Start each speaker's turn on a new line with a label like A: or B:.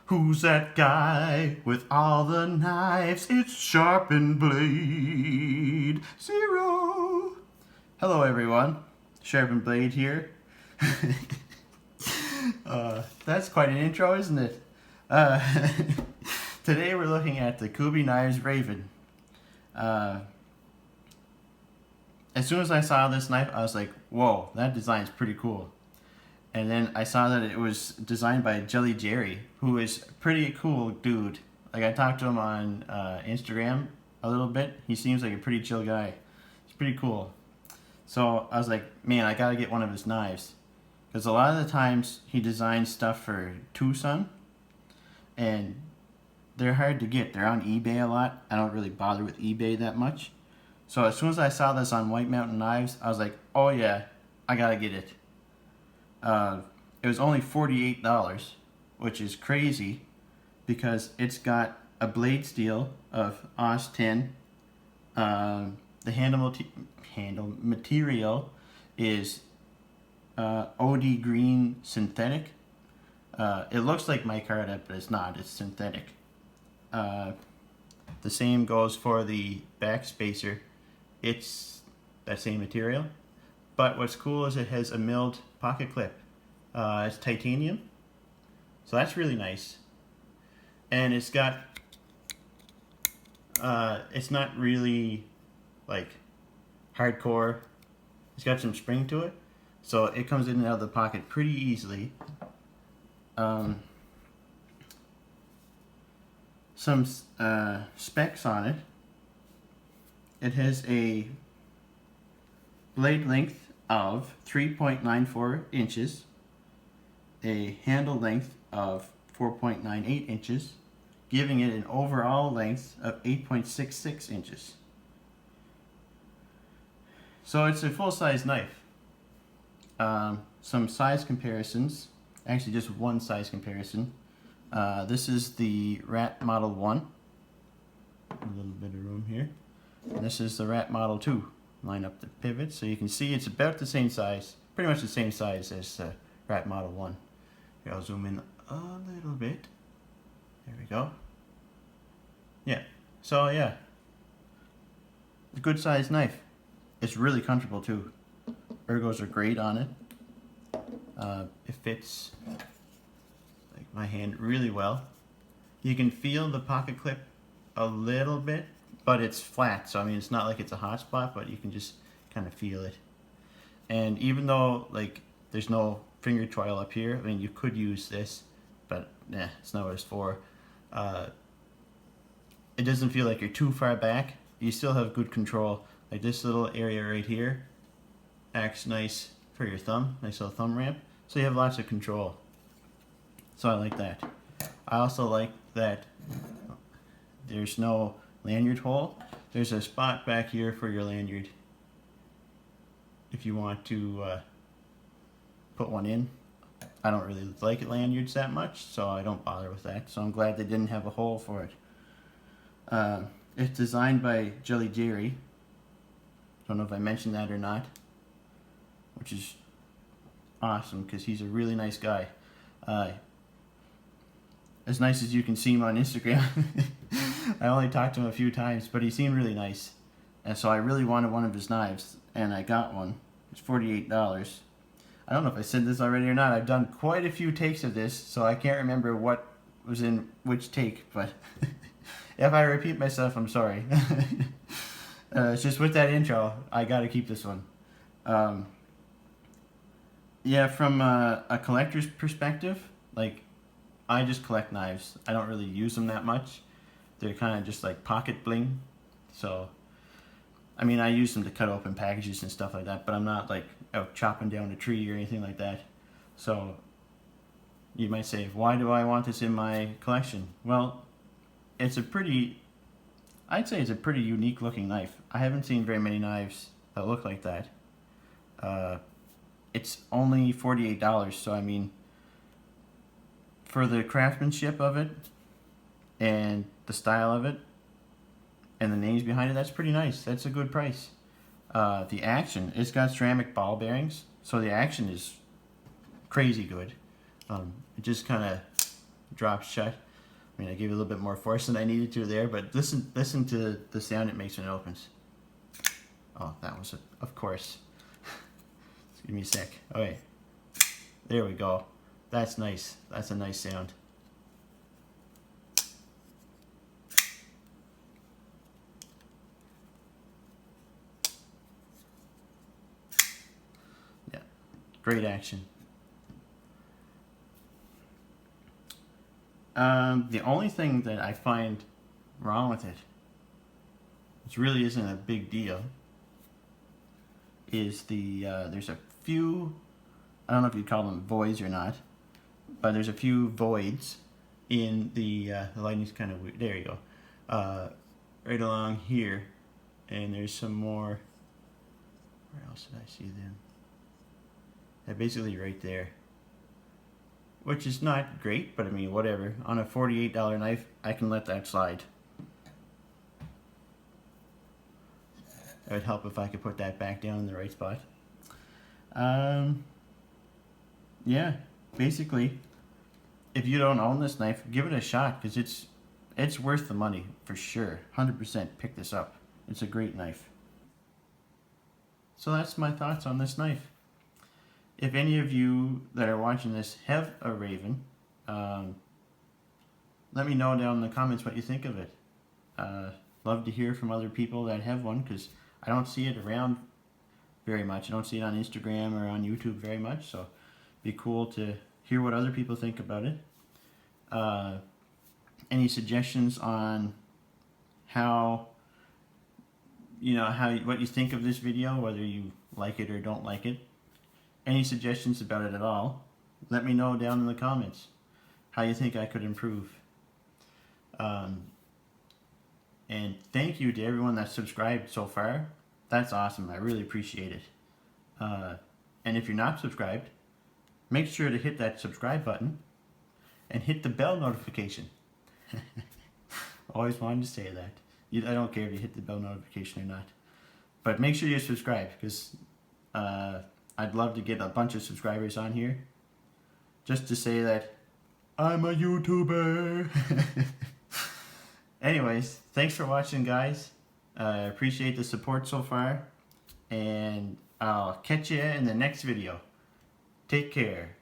A: Who's that guy with all the knives? It's Sharpened Blade Zero. Hello, everyone. Sharpened Blade here. That's quite an intro, isn't it? Uh, Today we're looking at the Kubey Raven. As soon as I saw this knife, I was like, whoa, that design's pretty cool. And then I saw that it was designed by Jelly Jerry, who is a pretty cool dude. Like, I talked to him on Instagram a little bit. He seems like a pretty chill guy. He's pretty cool. So I was like, man, I gotta get one of his knives. Because a lot of the times he designs stuff for Tucson, and they're hard to get. They're on eBay a lot. I don't really bother with eBay that much. So as soon as I saw this on White Mountain Knives, I was like, oh yeah, I gotta get it. It was only $48, which is crazy because it's got a blade steel of AUS 10. The handle material is OD green synthetic. It looks like micarta, but it's not. It's synthetic. The same goes for the back spacer. It's that same material. But what's cool is it has a milled pocket clip. It's titanium, so that's really nice. And it's got, it's not really like hardcore. It's got some spring to it, so it comes in and out of the pocket pretty easily. Some specs on it. It has a blade length of 3.94 inches, a handle length of 4.98 inches, giving it an overall length of 8.66 inches. So it's a full-size knife. Some size comparisons, actually just one size comparison. This is the Rat Model 1, a little bit of room here. And this is the Rat Model 2. Line up the pivot so you can see it's about the same size, pretty much the same size as Rat Model 1. Here, I'll zoom in a little bit. There we go. Yeah, so yeah, a good sized knife. It's really comfortable too. Ergos are great on it. It fits like my hand really well. You can feel the pocket clip a little bit, but it's flat, so I mean it's not like it's a hot spot, but you can just kind of feel it. And even though like there's no finger twirl up here, I mean you could use this, but nah, it's not what it's for. It doesn't feel like you're too far back. You still have good control. Like this little area right here acts nice for your thumb, nice little thumb ramp. So you have lots of control. So I like that. I also like that there's no lanyard hole. There's a spot back here for your lanyard if you want to put one in. I don't really like lanyards that much, so I don't bother with that. So I'm glad they didn't have a hole for it. It's designed by Jelly Jerry. Don't know if I mentioned that or not, which is awesome because he's a really nice guy. As nice as you can see him on Instagram. I only talked to him a few times, but he seemed really nice. And so I really wanted one of his knives, and I got one. It's $48. I don't know if I said this already or not. I've done quite a few takes of this, so I can't remember what was in which take, but if I repeat myself, I'm sorry. It's just with that intro, I gotta keep this one. Yeah, from a collector's perspective, like, I just collect knives. I don't really use them that much. They're kind of just like pocket bling. So, I mean, I use them to cut open packages and stuff like that, but I'm not like out chopping down a tree or anything like that. So, you might say, why do I want this in my collection? Well, it's a pretty, I'd say it's a pretty unique looking knife. I haven't seen very many knives that look like that. It's only $48, so I mean, for the craftsmanship of it and the style of it and the names behind it, that's pretty nice. That's a good price. The action, it's got ceramic ball bearings, so the action is crazy good. It just kind of drops shut. I mean, I gave it a little bit more force than I needed to there, but listen to the sound it makes when it opens. Oh, that was of course. Give me a sec. Okay, there we go. That's nice. That's a nice sound. Yeah, great action. The only thing that I find wrong with it, which really isn't a big deal, is there's a few, I don't know if you'd call them voids or not, but there's a few voids in the lighting's kind of weird. There you go. Right along here, and there's some more. Where else did I see them? Yeah, basically right there. Which is not great, but I mean, whatever. On a $48 knife, I can let that slide. It would help if I could put that back down in the right spot. Yeah, basically, if you don't own this knife, give it a shot, because it's worth the money for sure. 100% pick this up. It's a great knife. So that's my thoughts on this knife. If any of you that are watching this have a Raven, let me know down in the comments what you think of it. Love to hear from other people that have one, because I don't see it around very much. I don't see it on Instagram or on YouTube very much, so it'd be cool to hear what other people think about it. Any suggestions on how, what you think of this video, whether you like it or don't like it. Any suggestions about it at all, let me know down in the comments how you think I could improve. And thank you to everyone that's subscribed so far. That's awesome. I really appreciate it. And if you're not subscribed, make sure to hit that subscribe button and hit the bell notification. Always wanted to say that. I don't care if you hit the bell notification or not. But make sure you subscribe, because I'd love to get a bunch of subscribers on here just to say that I'm a YouTuber. Anyways, thanks for watching, guys. I appreciate the support so far, and I'll catch you in the next video. Take care.